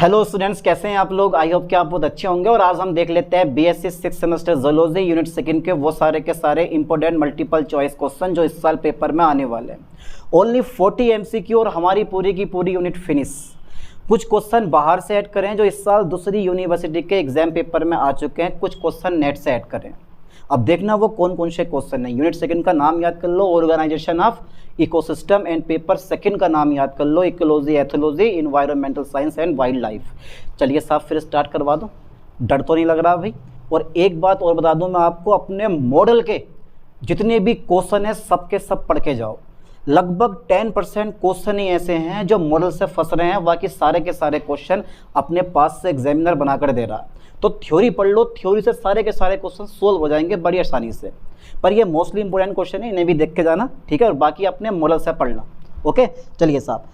Hello students, कैसे हैं आप लोग। आई होप कि आप बहुत अच्छे होंगे। और आज हम देख लेते हैं BSc 6 semester zoology unit second के वो सारे के सारे इंपॉर्टेंट मल्टीपल चॉइस क्वेश्चन जो इस साल पेपर में आने वाले हैं। ओनली 40 एमसीक्यू और हमारी पूरी की पूरी यूनिट फिनिश। कुछ क्वेश्चन बाहर से ऐड करें जो इस साल दूसरी यूनिवर्सिटी के एग्जाम पेपर में आ चुके हैं, कुछ क्वेश्चन नेट से ऐड करें। अब देखना वो कौन कौन से क्वेश्चन है। यूनिट सेकंड का नाम याद कर लो, organisation of ecosystem, and paper second का नाम याद कर लो, ecology, ethology, environmental science and wildlife. चलिए साहब फिर स्टार्ट करवा दो, डर तो नहीं लग रहा भाई। और एक बात और बता दूं मैं आपको, अपने मॉडल के जितने भी क्वेश्चन हैं सबके सब पढ़ के जाओ। लगभग 10% क्वेश्चन ही ऐसे हैं जो मॉडल से फंस रहे हैं, बाकी सारे के सारे क्वेश्चन अपने पास से एग्जामिनर बनाकर दे रहा है। तो थ्योरी पढ़ लो, थ्योरी से सारे के सारे क्वेश्चन सोल्व हो जाएंगे बड़ी आसानी से। पर ये मोस्टली इंपॉर्टेंट क्वेश्चन है, इन्हें भी देख के जाना, ठीक है। और बाकी अपने मॉडल से पढ़ना, ओके। चलिए साहब,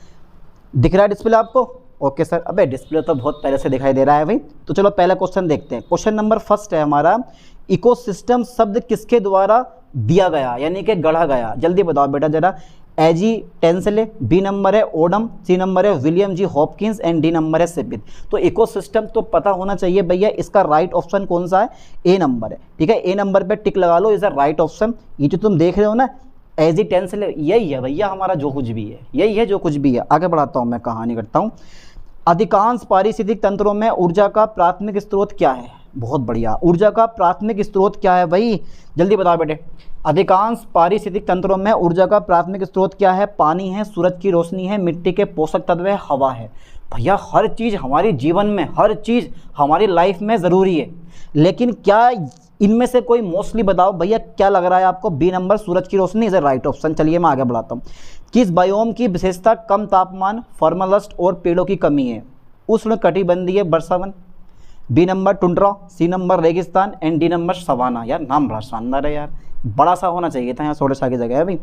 दिख रहा है डिस्प्ले आपको? Okay sir. अबे डिस्प्ले तो बहुत पहले से दिखाई दे रहा है भाई। तो चलो पहला क्वेश्चन देखते हैं। क्वेश्चन नंबर फर्स्ट है हमारा, इकोसिस्टम शब्द किसके द्वारा दिया गया यानी कि गढ़ा गया? जल्दी बताओ बेटा जरा। एजी टेंसले, बी नंबर है ओडम, सी नंबर है William ji Hopkins and D number है सिपिथ। तो इकोसिस्टम तो पता होना चाहिए भैया। इसका राइट ऑप्शन कौन सा है? ए नंबर है, ठीक है। ए नंबर पे टिक लगा लो, इज अ राइट ऑप्शन। ये जो तुम देख रहे हो ना एजी टेंसले, यही है भैया हमारा जो कुछ भी है, यही है जो कुछ भी है। आगे बढ़ाता हूँ मैं, कहानी करता हूँ। अधिकांश पारिस्थितिक तंत्रों में ऊर्जा का प्राथमिक स्रोत क्या है? बहुत बढ़िया। ऊर्जा का प्राथमिक स्रोत क्या है भाई? जल्दी बताओ बेटे। अधिकांश पारिस्थितिक तंत्रों में ऊर्जा का प्राथमिक स्रोत क्या है? पानी है, सूरज की रोशनी है, मिट्टी के पोषक तत्व है, हवा है। भैया हर चीज़ हमारे जीवन में, हर चीज़ हमारी लाइफ में ज़रूरी है, लेकिन क्या इनमें से कोई मोस्टली बताओ भैया, क्या लग रहा है आपको? बी नंबर सूरज की रोशनी इज ए राइट ऑप्शन। चलिए मैं आगे बढ़ाता हूँ। किस बायोम की विशेषता कम तापमान, फॉर्मलस्ट और पेड़ों की कमी है? उष्ण कटिबंधीय वर्षावन, B number tundra, C number रेगिस्तान एंड डी नंबर सवाना। यार नाम बड़ा शानदार है यार, बड़ा सा होना चाहिए था, यहाँ थोड़ा सा की जगह है भाई।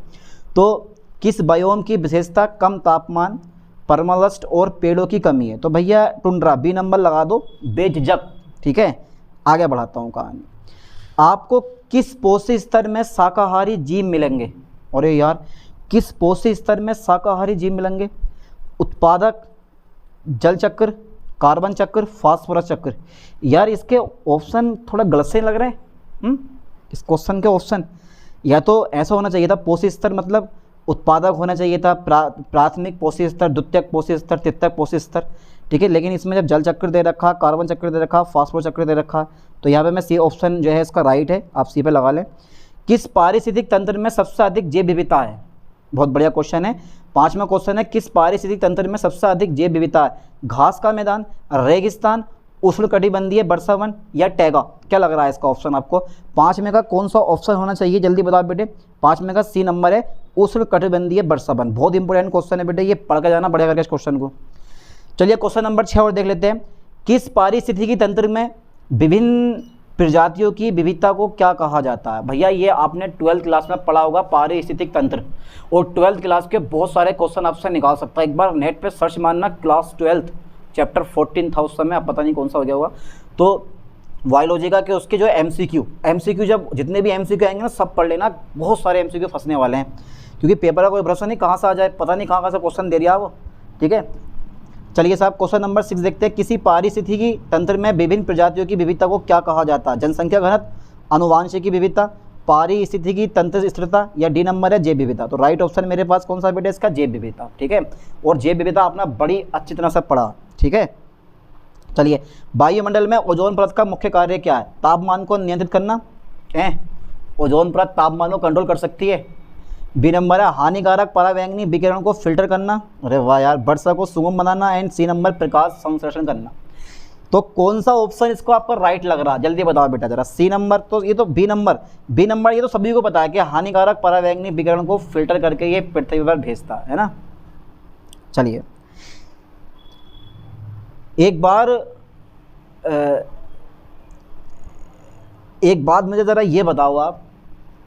तो किस बायोम की विशेषता कम तापमान, परमालस्ट और पेड़ों की कमी है? तो भैया टुंड्रा, बी नंबर लगा दो बेझिझक, ठीक है। आगे बढ़ाता हूँ कहानी। आपको किस पोषी स्तर में शाकाहारी जीव मिलेंगे? अरे यार किस पोषी स्तर में शाकाहारी जीव मिलेंगे? उत्पादक, जल चक्र, कार्बन चक्र, फास्फोरस चक्र। यार इसके ऑप्शन थोड़ा गलत से लग रहे हैं। इस क्वेश्चन के ऑप्शन या तो ऐसा होना चाहिए था, पोषी स्तर मतलब उत्पादक होना चाहिए था, प्राथमिक पोषी स्तर, द्वितीयक पोषी स्तर, तृतीयक पोषी स्तर, ठीक है। लेकिन इसमें जब जल चक्र दे रखा, कार्बन चक्र दे रखा, फास्फोरस चक्र दे रखा, तो यहाँ पे मैं सी ऑप्शन जो है इसका राइट है, आप सी पे लगा लें। किस पारिस्थितिक तंत्र में सबसे अधिक जैव विविधता है? बहुत बढ़िया क्वेश्चन है। पांचवा क्वेश्चन है, किस पारिस्थितिक तंत्र में सबसे अधिक जैव विविधता है? घास का मैदान, रेगिस्तान, उष्णकटिबंधीय वर्षावन या टैगा? क्या लग रहा है इसका ऑप्शन आपको? पांचवें का कौन सा ऑप्शन होना चाहिए? जल्दी बताओ बेटे। पांचवें का सी नंबर है उष्णकटिबंधीय वर्षावन। बहुत इंपॉर्टेंट क्वेश्चन है बेटे, ये पढ़ के जाना पड़ेगा इस क्वेश्चन को। चलिए क्वेश्चन नंबर 6 और देख लेते हैं। किस पारिस्थितिकी तंत्र में विभिन्न प्रजातियों की विविधता को क्या कहा जाता है? भैया ये आपने 12th क्लास में पढ़ा होगा, पारिस्थितिक तंत्र। और 12th क्लास के बहुत सारे क्वेश्चन आपसे निकाल सकता है। एक बार नेट पे सर्च मारना क्लास 12 चैप्टर 14 था उस समय, अब पता नहीं कौन सा हो गया होगा। तो बायोलॉजी का कि उसके जो एमसीक्यू जब जितने भी एमसीक्यू आएंगे ना सब पढ़ लेना, बहुत सारे एमसीक्यू फंसने वाले हैं, क्योंकि पेपर का कोई भरोसा नहीं कहाँ से आ जाए, पता नहीं कहाँ से क्वेश्चन दे दिया वो, ठीक है। चलिए साहब क्वेश्चन नंबर 6 देखते हैं। किसी पारिस्थितिकी तंत्र में विभिन्न प्रजातियों की विविधता को क्या कहा जाता है? जनसंख्या घनत्व, आनुवांशिकी विविधता, पारिस्थितिकी तंत्र स्थिरता या डी नंबर है जैव विविधता? तो राइट ऑप्शन मेरे पास कौन सा बेटा? इसका जैव विविधता, ठीक है। और जैव विविधता अपना बड़ी अच्छी तरह से पढ़ा, ठीक है। चलिए, वायुमंडल में ओजोन परत का मुख्य कार्य क्या है? तापमान को नियंत्रित करना है। ओजोन परत तापमान को कंट्रोल कर सकती है। बी नंबर है हानिकारक परावैंगनी विकिरण को फिल्टर करना। अरे वाह यार, वर्षा को सुगम बनाना। एंड सी नंबर प्रकाश संश्लेषण करना। तो कौन सा ऑप्शन इसको आपका राइट लग रहा है? जल्दी बताओ बेटा जरा। सी नंबर तो ये तो बी नंबर ये तो सभी को पता है कि हानिकारक परावैंगनी विकिरण को फिल्टर करके ये पृथ्वी पर भेजता है ना। चलिए एक बात मुझे ज़रा ये बताओ आप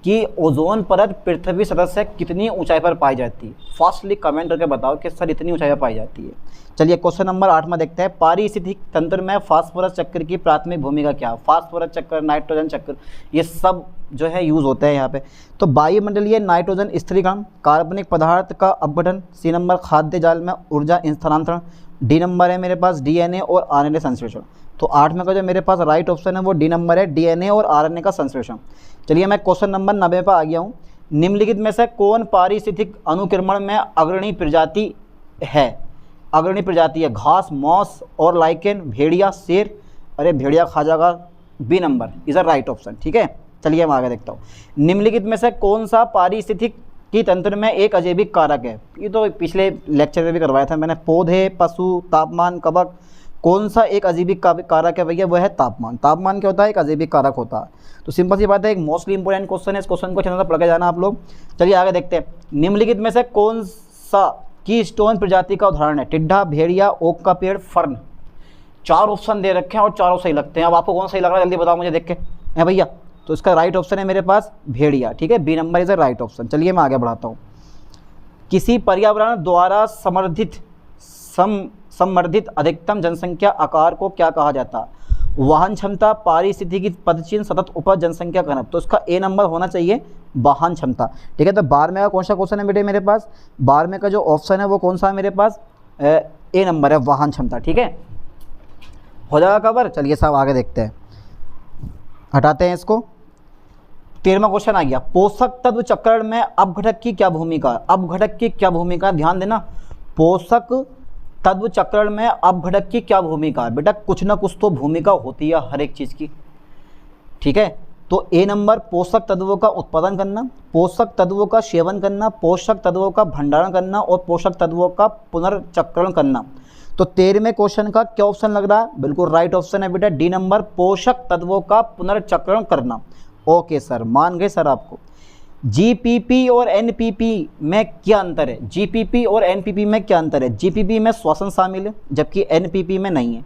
कि ओजोन परत पृथ्वी सतह से कितनी ऊंचाई पर पाई जाती है? फास्टली कमेंट करके बताओ कि सर इतनी ऊंचाई पर पाई जाती है। चलिए क्वेश्चन नंबर 8 में देखते हैं। पारिस्थितिक तंत्र में फास्फोरस चक्र की प्राथमिक भूमिका क्या है? फास्फोरस चक्र, नाइट्रोजन चक्र, ये सब जो है यूज़ होते हैं यहाँ पे। तो वायुमंडलीय नाइट्रोजन स्थिरीकरण, कार्बनिक पदार्थ का अपघटन, सी नंबर खाद्य जाल में ऊर्जा स्थानांतरण, डी नंबर है मेरे पास डीएनए और आरएनए संश्लेषण। तो 8 का जो मेरे पास राइट ऑप्शन है वो डी नंबर है, डीएनए और आरएनए का संश्लेषण। चलिए मैं क्वेश्चन नंबर 90 पर आ गया हूँ। निम्नलिखित में से कौन पारिस्थितिक अनुक्रमण में अग्रणी प्रजाति है? अग्रणी प्रजाति है घास, मॉस और लाइकेन, भेड़िया, शेर। अरे भेड़िया खा जाएगा, B number is a right option. ठीक है, चलिए मैं आगे देखता हूँ। निम्नलिखित में से कौन सा पारिस्थितिक की तंत्र में एक अजैविक कारक है? ये तो पिछले लेक्चर में भी करवाया था मैंने। पौधे, पशु, तापमान, कवक, कौन सा एक अजैविक कारक है भैया? वह है तापमान। तापमान क्या होता है? एक अजैविक कारक होता है। तो सिंपल सी बात है, एक मोस्टली इंपॉर्टेंट क्वेश्चन है, इस क्वेश्चन को अच्छे से पढ़ के जाना आप लोग। चलिए आगे देखते हैं। निम्नलिखित में से कौन सा की स्टोन प्रजाति का उदाहरण है? टिड्डा, भेड़िया, ओक का पेड़, फर्न। 4 ऑप्शन दे रखे हैं और चारों सही लगते हैं। अब आपको कौन सही लग रहा है जल्दी बताओ मुझे देख के। है भैया, तो इसका राइट ऑप्शन है मेरे पास भेड़िया। ठीक है, B number is a right option. चलिए मैं आगे बढ़ाता हूँ। किसी पर्यावरण द्वारा संवर्धित अधिकतम जनसंख्या आकार को क्या कहा जाता है? वाहन क्षमता, पारिस्थितिकी पदचिन्ह, सतत उपज, जनसंख्या घनत्व। तो इसका ए नंबर होना चाहिए, वाहन क्षमता। ठीक है, तो 12वें का कौन सा क्वेश्चन है बेटे मेरे पास? 12वें का जो ऑप्शन है वो कौन सा है मेरे पास? ए नंबर है, वाहन क्षमता। ठीक है, हो जाएगा कवर। चलिए साहब आगे देखते हैं, हटाते हैं इसको। 13वां क्वेश्चन आ गया। पोषक तत्व चक्रण में अपघटक की क्या भूमिका? अपघटक की क्या भूमिका? ध्यान देना, पोषक तत्व चक्रण में अपघटक की क्या भूमिका है? बेटा कुछ ना कुछ तो भूमिका होती है हर एक चीज़ की। ठीक है, तो ए नंबर पोषक तत्वों का उत्पादन करना, पोषक तत्वों का सेवन करना, पोषक तत्वों का भंडारण करना और पोषक तत्वों का पुनर्चक्रण करना। तो 13वें क्वेश्चन का क्या ऑप्शन लग रहा है? बिल्कुल राइट ऑप्शन है बेटा, डी नंबर, पोषक तत्वों का पुनर्चक्रण करना। ओके सर, मान गए सर आपको। जीपीपी और एनपीपी में क्या अंतर है? जीपीपी और एनपीपी में क्या अंतर है? जीपीपी में श्वसन शामिल है जबकि एनपीपी में नहीं है।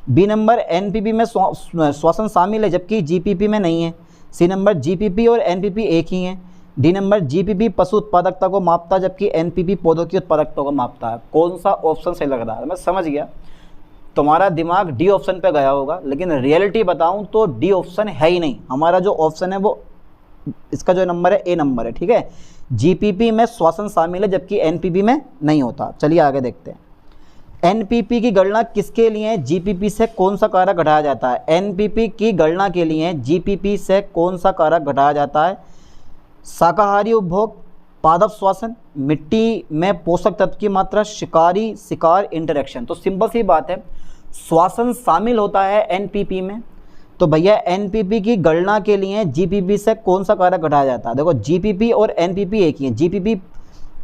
बी नंबर, एनपीपी में श्वसन शामिल है जबकि जीपीपी में नहीं है। सी नंबर, जीपीपी और एनपीपी एक ही हैं। डी नंबर, जीपीपी पशु उत्पादकता को मापता है जबकि एनपीपी पौधों की उत्पादकता को मापता है। कौन सा ऑप्शन सही लग रहा है? मैं समझ गया तुम्हारा दिमाग डी ऑप्शन पे गया होगा, लेकिन रियलिटी बताऊं तो डी ऑप्शन है ही नहीं। हमारा जो ऑप्शन है वो इसका जो नंबर है ए नंबर है। ठीक है, जीपीपी में श्वसन शामिल है जबकि एनपीपी में नहीं होता। चलिए आगे देखते हैं। एनपीपी की गणना किसके लिए जीपीपी से कौन सा कारक घटाया जाता है? एनपीपी की गणना के लिए जीपीपी से कौन सा कारक घटाया जाता है? शाकाहारी उपभोग, पादप श्वसन, मिट्टी में पोषक तत्व की मात्रा, शिकारी शिकार इंटरेक्शन। तो सिंपल सी बात है, श्वसन शामिल होता है एनपीपी में। तो भैया एनपीपी की गणना के लिए जीपीपी से कौन सा कारक घटाया जाता है? देखो जीपीपी और एनपीपी एक ही है। जीपीपी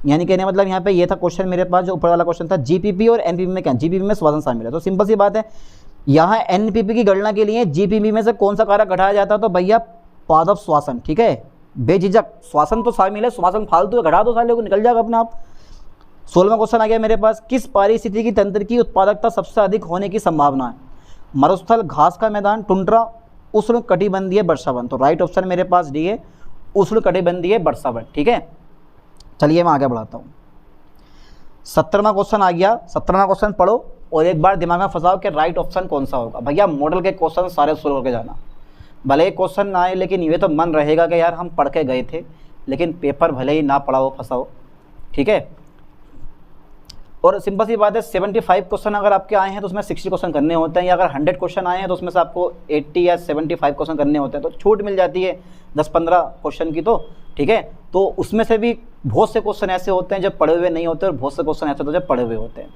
यानी कहने मतलब यहाँ पे ये था क्वेश्चन मेरे पास, जो ऊपर वाला क्वेश्चन था, जीपीपी और एनपीपी में क्या? जीपीपी में श्वसन शामिल है। तो सिंपल सी बात है, यहाँ एनपीपी की गणना के लिए जीपीपी में से कौन सा कारक घटाया जाता है? तो भैया पादप श्वसन। ठीक है, बेझिझक श्वसन तो शामिल है, श्वसन फालतू है, घटा दो साले को, निकल जाएगा अपने आप। 16वां क्वेश्चन आ गया मेरे पास। किस पारिस्थितिकी तंत्र की उत्पादकता सबसे अधिक होने की संभावना है? मरुस्थल, घास का मैदान, टुंड्रा, उष्ण कटिबंधीय वर्षावन। तो राइट ऑप्शन मेरे पास डी है, उष्ण कटिबंधीय वर्षावन। ठीक है, चलिए मैं आगे बढ़ाता हूँ। 17वां क्वेश्चन आ गया। 17वां क्वेश्चन पढ़ो और एक बार दिमाग में फंसाओ कि राइट ऑप्शन कौन सा होगा। भैया मॉडल के क्वेश्चन सारे सोल्व करके जाना, भले ही क्वेश्चन ना आए लेकिन ये तो मन रहेगा कि यार हम पढ़ के गए थे, लेकिन पेपर भले ही ना पढ़ा हो फंसाओ। ठीक है, और सिंपल सी बात है, 75 क्वेश्चन अगर आपके आए हैं तो उसमें 60 क्वेश्चन करने होते हैं, या अगर 100 क्वेश्चन आए हैं तो उसमें से आपको 80 या 75 क्वेश्चन करने होते हैं। तो छूट मिल जाती है 10-15 क्वेश्चन की। तो ठीक है, तो उसमें से भी बहुत से क्वेश्चन ऐसे होते हैं जब पढ़े हुए नहीं होते और बहुत से क्वेश्चन ऐसे होते हैं जब पढ़े हुए होते हैं।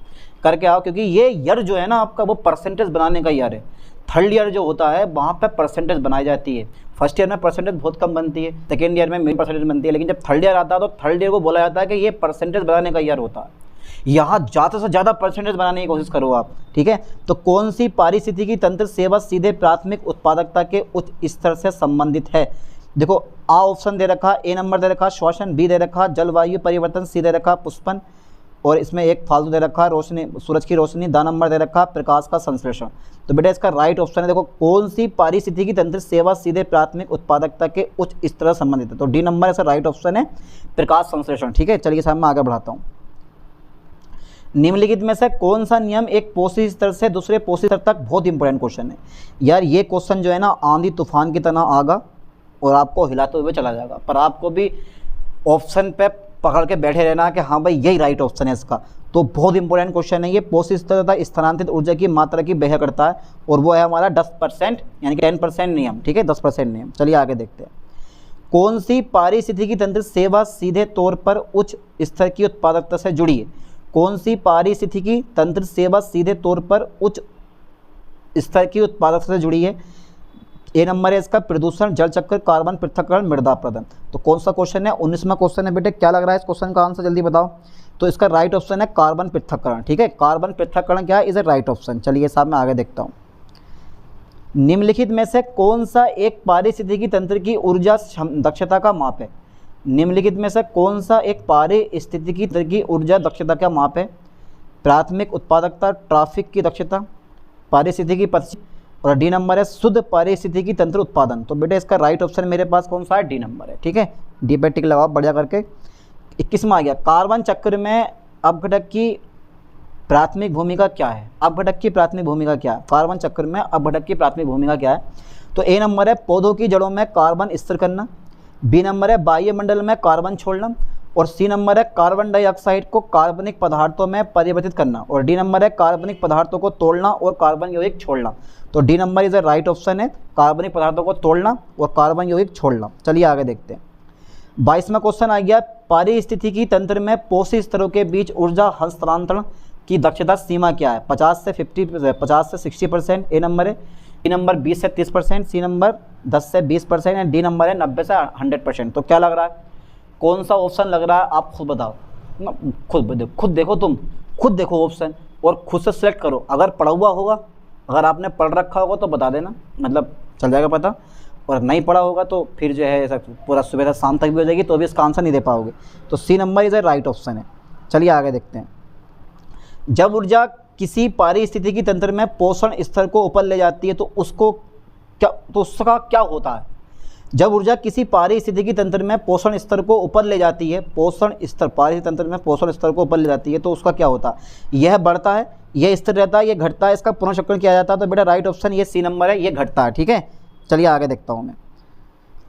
करके आओ, क्योंकि ये ईयर जो है ना आपका, वो परसेंटेज बनाने का ईयर है। थर्ड ईयर जो होता है वहाँ पर परसेंटेज बनाई जाती है। फर्स्ट ईयर में परसेंटेज बहुत कम बनती है, सेकेंड ईयर में मेन परसेंटेज बनती है, लेकिन जब थर्ड ईयर आता है तो थर्ड ईयर को बोला जाता है कि ये परसेंटेज बनाने का ईयर होता है। यहाँ ज़्यादा से ज़्यादा परसेंटेज बनाने की कोशिश करो आप। ठीक है, तो कौन सी पारिस्थितिकी तंत्र सेवा सीधे प्राथमिक उत्पादकता के उच्च स्तर से संबंधित है? देखो आ ऑप्शन दे रखा, ए नंबर दे रखा श्वसन, बी दे रखा जलवायु परिवर्तन, सी दे रखा पुष्पन, और इसमें एक फालतू दे रखा रोशनी, सूरज की रोशनी, दा नंबर दे रखा प्रकाश का संश्लेषण। तो बेटा इसका राइट ऑप्शन है, देखो कौन सी पारिस्थितिकी तंत्र सेवा सीधे प्राथमिक उत्पादकता के उच्च स्तर से संबंधित है? तो डी नंबर ऐसा राइट ऑप्शन है, प्रकाश संश्लेषण। ठीक है, चलिए साहब मैं आगे बढ़ाता हूँ। निम्नलिखित में से कौन सा नियम एक पोषी स्तर से दूसरे पोषी स्तर तक? बहुत इंपॉर्टेंट क्वेश्चन है यार। ये क्वेश्चन जो है ना आंधी तूफान की तरह आगा और आपको हिलाते हुए चला जाएगा, पर आपको भी ऑप्शन पे पकड़ के बैठे रहना कि हाँ भाई यही राइट ऑप्शन है इसका। तो बहुत इंपॉर्टेंट क्वेश्चन है ये। पोषक स्तर तथा स्थानांतरित ऊर्जा की मात्रा की व्याख्या करता है और वो है हमारा 10% यानी कि 10% नियम, ठीक है, 10% नियम। चलिए आगे देखते हैं। कौन सी पारिस्थितिकी तंत्र सेवा सीधे तौर पर उच्च स्तर की उत्पादकता से जुड़ी है? कौन सी पारिस्थितिकी तंत्र सेवा सीधे तौर पर उच्च स्तर की उत्पादकता से जुड़ी है? ए नंबर है इसका प्रदूषण, जल चक्र, कार्बन पृथक्करण, मृदा अपरदन। तो कौन सा क्वेश्चन है? 19वां क्वेश्चन है बेटे। क्या लग रहा है इस क्वेश्चन का आंसर, जल्दी बताओ। तो इसका राइट ऑप्शन है कार्बन पृथक्करण, ठीक है, कार्बन पृथक्करण क्या है, इज ए राइट ऑप्शन। चलिए साहब मैं आगे देखता हूँ। निम्नलिखित में से कौन सा एक पारिस्थितिकी तंत्र की ऊर्जा दक्षता का माप है? निम्नलिखित में से कौन सा एक पारिस्थितिकी तंत्र की ऊर्जा दक्षता का माप है? प्राथमिक उत्पादकता, ट्रैफिक की दक्षता, पारिस्थितिकी पथ, और डी नंबर है शुद्ध पारिस्थितिकी तंत्र उत्पादन। तो बेटे इसका राइट ऑप्शन मेरे पास कौन सा है? डी नंबर है, ठीक है। डी पे टिक लगाओ बढ़िया करके। 21वां आ गया, कार्बन चक्र में अपघटक की प्राथमिक भूमिका क्या है? अपघटक की प्राथमिक भूमिका क्या है? कार्बन चक्र में अपघटक की प्राथमिक भूमिका क्या है? तो ए नंबर है पौधों की जड़ों में कार्बन स्थिर करना, बी नंबर है वायुमंडल में कार्बन छोड़ना, और सी नंबर है कार्बन डाइऑक्साइड को कार्बनिक पदार्थों में परिवर्तित करना, और डी नंबर है कार्बनिक पदार्थों को तोड़ना और कार्बन यौगिक छोड़ना। तो D number is the right option है, कार्बनिक पदार्थों को तोड़ना और कार्बन यौगिक छोड़ना। चलिए आगे देखते हैं। 22वां क्वेश्चन आ गया, पारिस्थितिकी तंत्र में पोषक स्तरों के बीच ऊर्जा हस्तांतरण की दक्षता सीमा क्या है? 50 से 60%। ए नंबर है, बी नंबर 20 से 30%, सी नंबर 10 से 20% एंड डी नंबर है 90 से 100%। तो क्या लग रहा है, कौन सा ऑप्शन लग रहा है? आप खुद बताओ, खुद देखो, तुम खुद देखो ऑप्शन और खुद से सिलेक्ट करो। अगर पढ़ा हुआ होगा, अगर आपने पढ़ रखा होगा तो बता देना, मतलब चल जाएगा पता, और नहीं पढ़ा होगा तो फिर जो है ऐसा पूरा सुबह से शाम तक भी हो जाएगी तो भी इसका आंसर नहीं दे पाओगे। तो C number is a right option है। चलिए आगे देखते हैं। जब ऊर्जा किसी पारिस्थितिकी तंत्र में पोषण स्तर को ऊपर ले जाती है तो उसका क्या होता है? जब ऊर्जा किसी पारिस्थितिकी तंत्र में पोषण स्तर को ऊपर ले जाती है, पारिस्थितिकी तंत्र में पोषण स्तर को ऊपर ले जाती है तो उसका क्या होता है? यह बढ़ता है, यह स्थिर रहता है, यह घटता है, इसका पुनर्चक्रण किया जाता है। तो बेटा राइट ऑप्शन ये सी नंबर है, ये घटता है, ठीक है। चलिए आगे देखता हूँ मैं,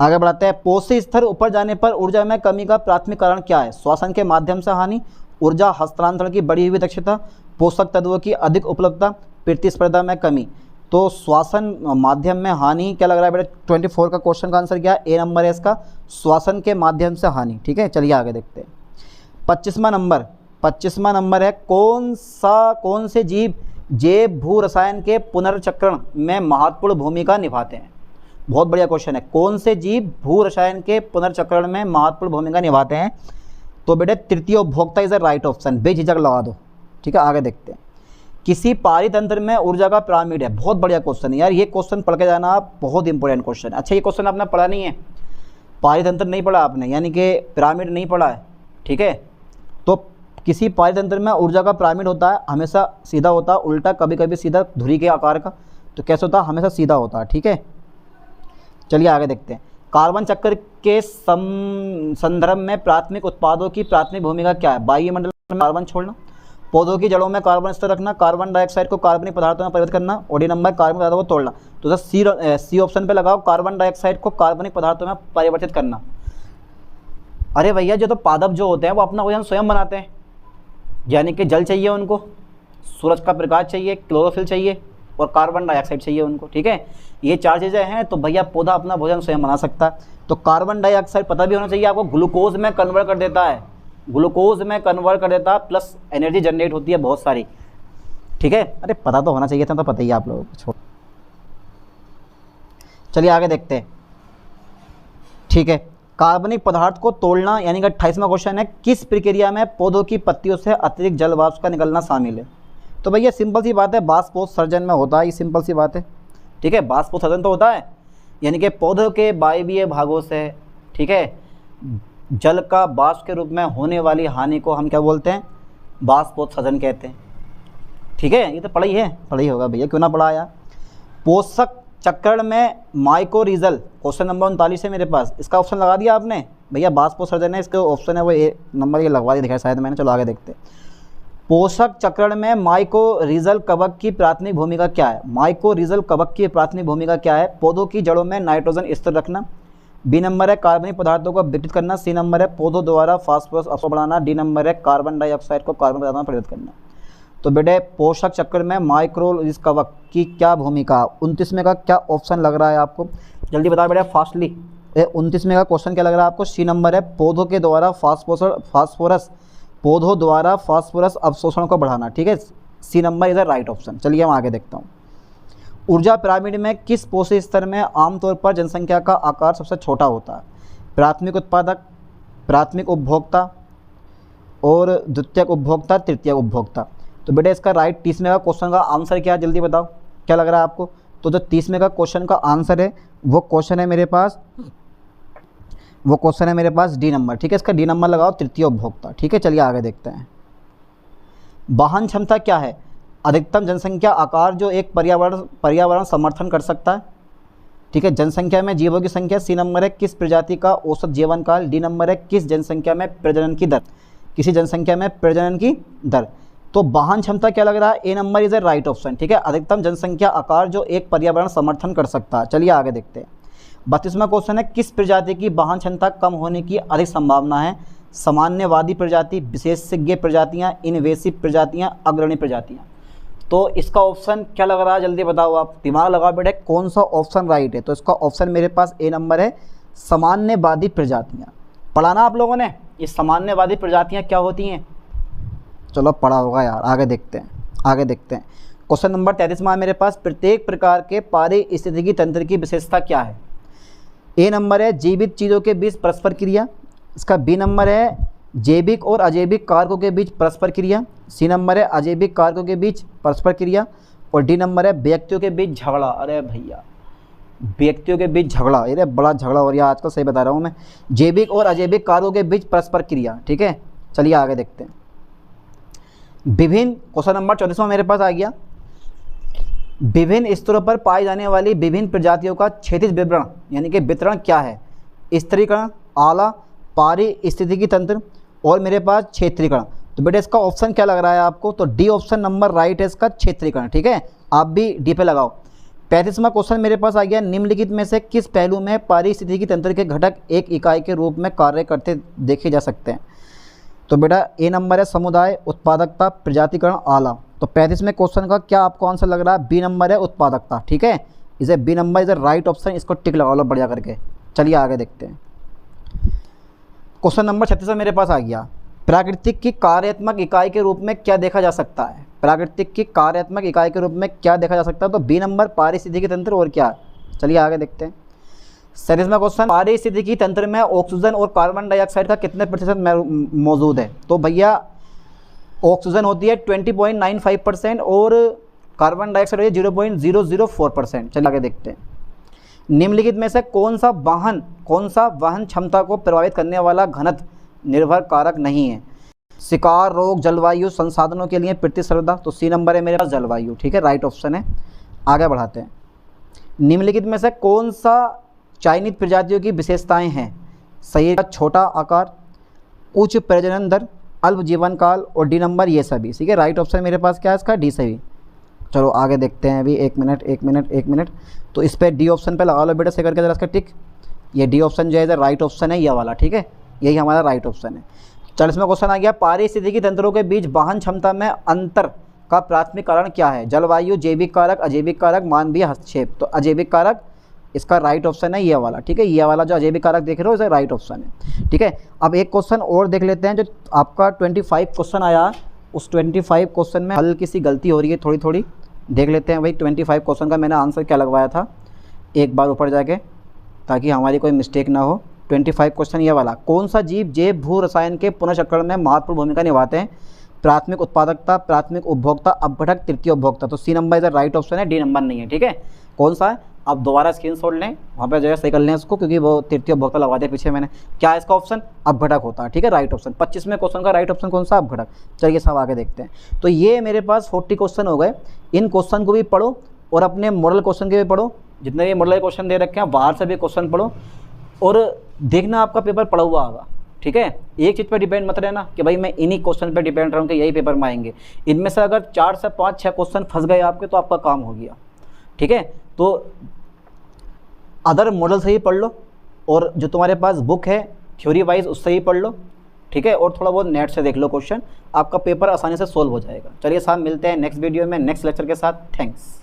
आगे बढ़ाते हैं। पोषक स्तर ऊपर जाने पर ऊर्जा में कमी का प्राथमिक कारण क्या है? श्वसन के माध्यम से हानि, ऊर्जा हस्तांतरण की बढ़ी हुई दक्षता, पोषक तत्वों की अधिक उपलब्धता, प्रतिस्पर्धा में कमी। तो श्वसन माध्यम में हानि क्या लग रहा है बेटा? 24 का क्वेश्चन का आंसर क्या है? ए नंबर है इसका, श्वसन के माध्यम से हानि, ठीक है। चलिए आगे देखते हैं। 25वां नंबर है, कौन से जीव जैव भू रसायन के पुनर्चक्रण में महत्वपूर्ण भूमिका निभाते हैं? बहुत बढ़िया क्वेश्चन है। कौन से जीव भू रसायन के पुनर्चक्रण में महत्वपूर्ण भूमिका निभाते हैं? तो बेटे तृतीय उपभोक्ता इज द राइट ऑप्शन, बेझिझक लगा दो, ठीक है। आगे देखते हैं। किसी पारितंत्र में ऊर्जा का पिरामिड है, बहुत बढ़िया क्वेश्चन है यार, ये क्वेश्चन पढ़ के जाना, बहुत इंपॉर्टेंट क्वेश्चन है। अच्छा ये क्वेश्चन आपने पढ़ा नहीं है, पारितंत्र नहीं पढ़ा आपने, यानी कि पिरामिड नहीं पढ़ा है, ठीक है। तो किसी पारितंत्र में ऊर्जा का पिरामिड होता है, हमेशा सीधा होता है, उल्टा कभी कभी सीधा धुरी के आकार का। तो कैसे होता है? हमेशा सीधा होता है, ठीक है। चलिए आगे देखते हैं। कार्बन चक्र के संदर्भ में प्राथमिक उत्पादों की प्राथमिक भूमिका क्या है? वायुमंडल में कार्बन छोड़ना, पौधों की जड़ों में कार्बन स्तर रखना, कार्बन डाइऑक्साइड को कार्बनिक पदार्थों में परिवर्तित करना, और डी नंबर कार्बनिक पदार्थों को तोड़ना। तो सर सी ऑप्शन पे लगाओ, कार्बन डाइऑक्साइड को कार्बनिक पदार्थों में परिवर्तित करना। अरे भैया जो तो पादप जो होते हैं वो अपना भोजन स्वयं बनाते हैं, यानी कि जल चाहिए उनको, सूरज का प्रकाश चाहिए, क्लोरोफिल चाहिए और कार्बन डाइऑक्साइड चाहिए उनको, ठीक है। ये 4 चीज़ें हैं तो भैया पौधा अपना भोजन स्वयं बना सकता है। तो कार्बन डाइऑक्साइड पता भी होना चाहिए आपको, ग्लूकोज में कन्वर्ट कर देता है, प्लस एनर्जी जनरेट होती है बहुत सारी, ठीक है। अरे पता तो होना चाहिए था, तो पता ही आप लोगों को। चलिए आगे देखते हैं, ठीक है। कार्बनिक पदार्थ को तोड़ना यानी कि 28वां क्वेश्चन है, किस प्रक्रिया में पौधों की पत्तियों से अतिरिक्त जल वाष्प का निकलना शामिल है? तो भैया सिंपल सी बात है, बाष्पोत्सर्जन में होता है, ये सिंपल सी बात है, ठीक है। बाष्पोत्सर्जन तो होता है, यानी कि पौधों के वायवीय भागों से, ठीक है, जल का वाष्प के रूप में होने वाली हानि को हम क्या बोलते हैं? बाष्पोत्सर्जन कहते हैं, ठीक है। ये तो पढ़ा ही होगा भैया, क्यों ना पढ़ा यार। पोषक चक्रण में माइकोरिजल, क्वेश्चन नंबर 39 है मेरे पास, इसका ऑप्शन लगा दिया आपने भैया, बाष्पोत्सर्जन है, इसका ऑप्शन है वो ए नंबर, ये लगवा दिया शायद मैंने। चलो आगे देखते हैं। पोषक चक्रण में माइकोरिजल कवक की प्राथमिक भूमिका क्या है? माइकोरिजल कवक की प्राथमिक भूमिका क्या है? पौधों की जड़ों में नाइट्रोजन स्थिर रखना, बी नंबर है कार्बनिक पदार्थों को विघटित करना, सी नंबर है पौधों द्वारा फास्फोरस अवशोषण बढ़ाना, डी नंबर है कार्बन डाइऑक्साइड को कार्बन पदार्थों में परिवर्तित करना। तो बेटे पोषक चक्र में माइक्रोइल्स कवक की क्या भूमिका, 29वें का क्या ऑप्शन लग रहा है आपको, जल्दी बताओ बेटा फास्टली। 29वें का क्वेश्चन क्या लग रहा है आपको, सी नंबर है पौधों के द्वारा पौधों द्वारा फास्फोरस अवशोषण को बढ़ाना, ठीक है, C number is the right option. चलिए हम आगे देखता हूँ। ऊर्जा पिरामिड में किस पोषक स्तर में आमतौर पर जनसंख्या का आकार सबसे छोटा होता है, प्राथमिक उत्पादक, प्राथमिक उपभोक्ता और द्वितीयक उपभोक्ता, तृतीयक उपभोक्ता। तो बेटा इसका राइट 30वें का क्वेश्चन का आंसर क्या है, जल्दी बताओ क्या लग रहा है आपको। तो जो 30वें का क्वेश्चन का आंसर है वो क्वेश्चन है मेरे पास डी नंबर, ठीक है, इसका डी नंबर लगाओ, तृतीय उपभोक्ता, ठीक है। चलिए आगे देखते हैं। वाहन क्षमता क्या है, अधिकतम जनसंख्या आकार जो एक पर्यावरण समर्थन कर सकता है, ठीक है। जनसंख्या में जीवों की संख्या, सी नंबर है किस प्रजाति का औसत जीवन काल, डी नंबर है किस जनसंख्या में प्रजनन की दर, किसी जनसंख्या में प्रजनन की दर। तो वाहन क्षमता क्या लग रहा है, A number is a right option, ठीक है। अधिकतम जनसंख्या आकार जो एक पर्यावरण समर्थन कर सकता है। चलिए आगे देखते हैं। 32वां क्वेश्चन है किस प्रजाति की वाहन क्षमता कम होने की अधिक संभावना है, सामान्यवादी प्रजाति, विशेषज्ञ प्रजातियां, इनवेसिव प्रजातियां, अग्रणी प्रजातियां। तो इसका ऑप्शन क्या लग रहा है, जल्दी बताओ, आप दिमाग लगाओ बेटे कौन सा ऑप्शन राइट है। तो इसका ऑप्शन मेरे पास ए नंबर है, सामान्यवादी प्रजातियां। पढ़ा ना आप लोगों ने, ये सामान्यवादी प्रजातियां क्या होती हैं, चलो पढ़ा होगा यार। आगे देखते हैं। क्वेश्चन नंबर 33 में मेरे पास प्रत्येक प्रकार के पारिस्थितिकी तंत्र की विशेषता क्या है। ए नंबर है जीवित चीज़ों के बीच परस्पर क्रिया, इसका बी नंबर है जैविक और अजैविक कारकों के बीच परस्पर क्रिया, सी नंबर है अजैविक कारकों के बीच परस्पर क्रिया, और डी नंबर है व्यक्तियों के बीच झगड़ा। अरे भैया व्यक्तियों के बीच झगड़ा, अरे बड़ा झगड़ा हो रहा है आजकल, सही बता रहा हूँ मैं। जैविक और अजैविक कारकों के बीच परस्पर क्रिया, ठीक है। चलिए आगे देखते हैं। विभिन्न क्वेश्चन नंबर 34 मेरे पास आ गया। विभिन्न स्तरों पर पाई जाने वाली विभिन्न प्रजातियों का क्षैतिज विवरण यानी कि वितरण क्या है, स्तरीकरण, आला, पारिस्थितिकी तंत्र और मेरे पास क्षेत्रीकरण। तो बेटा इसका ऑप्शन क्या लग रहा है आपको, तो डी ऑप्शन नंबर राइट है इसका, क्षेत्रीकरण, ठीक है। आप भी डी पे लगाओ। 35वां क्वेश्चन मेरे पास आ गया। निम्नलिखित में से किस पहलू में पारिस्थितिकी तंत्र के घटक एक इकाई के रूप में कार्य करते देखे जा सकते हैं। तो बेटा ए नंबर है समुदाय, उत्पादकता, प्रजातिकरण, आला। तो 35वें क्वेश्चन का क्या आपको आंसर लग रहा है, बी नंबर है उत्पादकता, ठीक है। इसे B number is the right option, इसको टिक लगा लो बढ़िया करके। चलिए आगे देखते हैं। क्वेश्चन नंबर 36 मेरे पास आ गया। प्राकृतिक की कार्यात्मक इकाई के रूप में क्या देखा जा सकता है, प्राकृतिक की कार्यात्मक इकाई के रूप में क्या देखा जा सकता है। तो बी नंबर पारिस्थितिकी तंत्र और क्या। चलिए आगे देखते हैं। 37वां क्वेश्चन, पारिस्थितिकी तंत्र में ऑक्सीजन और कार्बन डाइऑक्साइड का कितने प्रतिशत मौजूद है। तो भैया ऑक्सीजन होती है 20.95% और कार्बन डाइऑक्साइड होती है 0.004%। चलिए आगे देखते हैं। निम्नलिखित में से कौन सा वाहन क्षमता को प्रभावित करने वाला घनत्व निर्भर कारक नहीं है, शिकार, रोग, जलवायु, संसाधनों के लिए प्रतिस्पर्धा। तो सी नंबर है मेरे पास जलवायु, ठीक है, राइट ऑप्शन है। आगे बढ़ाते हैं। निम्नलिखित में से कौन सा चयनित प्रजातियों की विशेषताएं हैं, शरीर का छोटा आकार, उच्च प्रजनन दर, अल्प जीवन काल और डी नंबर ये सभी, ठीक है। राइट ऑप्शन मेरे पास क्या है इसका, डी सभी। चलो आगे देखते हैं अभी। एक मिनट। तो इस पर डी ऑप्शन पे लगा लो बेटा, से करके जरा इसका टिक। ये डी ऑप्शन जो है राइट ऑप्शन है, ये वाला, ठीक है, यही हमारा राइट ऑप्शन है। 40वां क्वेश्चन आ गया। पारिस्थितिकी तंत्रों के बीच वाहन क्षमता में अंतर का प्राथमिक कारण क्या है, जलवायु, जैविक कारक, अजैविक कारक, मानवीय हस्तक्षेप। तो अजैविक कारक इसका राइट ऑप्शन है, ये वाला, ठीक है। ये वाला जो अजैविक कारक देख रहे हो इसका राइट ऑप्शन है, ठीक है। अब एक क्वेश्चन और देख लेते हैं। जो आपका 25 क्वेश्चन आया, उस 25 क्वेश्चन में हल्की सी गलती हो रही है, थोड़ी देख लेते हैं भाई। 25 क्वेश्चन का मैंने आंसर क्या लगवाया था, एक बार ऊपर जाके, ताकि हमारी कोई मिस्टेक ना हो। 25 क्वेश्चन ये वाला, कौन सा जीव जैव भू रसायन के पुनर्चक्रण में महत्वपूर्ण भूमिका निभाते हैं, प्राथमिक उत्पादकता, प्राथमिक उपभोक्ता, अपघटक, तृतीय उपभोक्ता। तो सी नंबर इधर राइट ऑप्शन है, डी नंबर नहीं है, ठीक है। कौन सा है आप दोबारा स्क्रीनशॉट लें, वहाँ पे जो है सही कर लें इसको, क्योंकि वो तृतीय उपभोक्ता लगवा दिया पीछे मैंने। क्या है इसका ऑप्शन, अपघटक होता है, ठीक है, राइट ऑप्शन। 25वें क्वेश्चन का राइट ऑप्शन कौन सा, अपघटक। चलिए सब आगे देखते हैं। तो ये मेरे पास 40 क्वेश्चन हो गए। इन क्वेश्चन को भी पढ़ो और अपने मॉडल क्वेश्चन के भी पढ़ो, जितने भी मॉडल क्वेश्चन दे रखे हैं बाहर से भी क्वेश्चन पढ़ो, और देखना आपका पेपर पढ़ा हुआ होगा, ठीक है। एक चीज़ पर डिपेंड मत रहना कि भाई मैं इन्हीं क्वेश्चन पर डिपेंड रहूँ कि यही पेपर में आएंगे। इनमें से अगर 4 से 5-6 क्वेश्चन फंस गए आपके तो आपका काम हो गया, ठीक है। तो अदर मॉडल से ही पढ़ लो, और जो तुम्हारे पास बुक है थ्योरी वाइज उससे ही पढ़ लो, ठीक है, और थोड़ा बहुत नेट से देख लो क्वेश्चन, आपका पेपर आसानी से सोल्व हो जाएगा। चलिए साहब मिलते हैं नेक्स्ट वीडियो में नेक्स्ट लेक्चर के साथ। थैंक्स।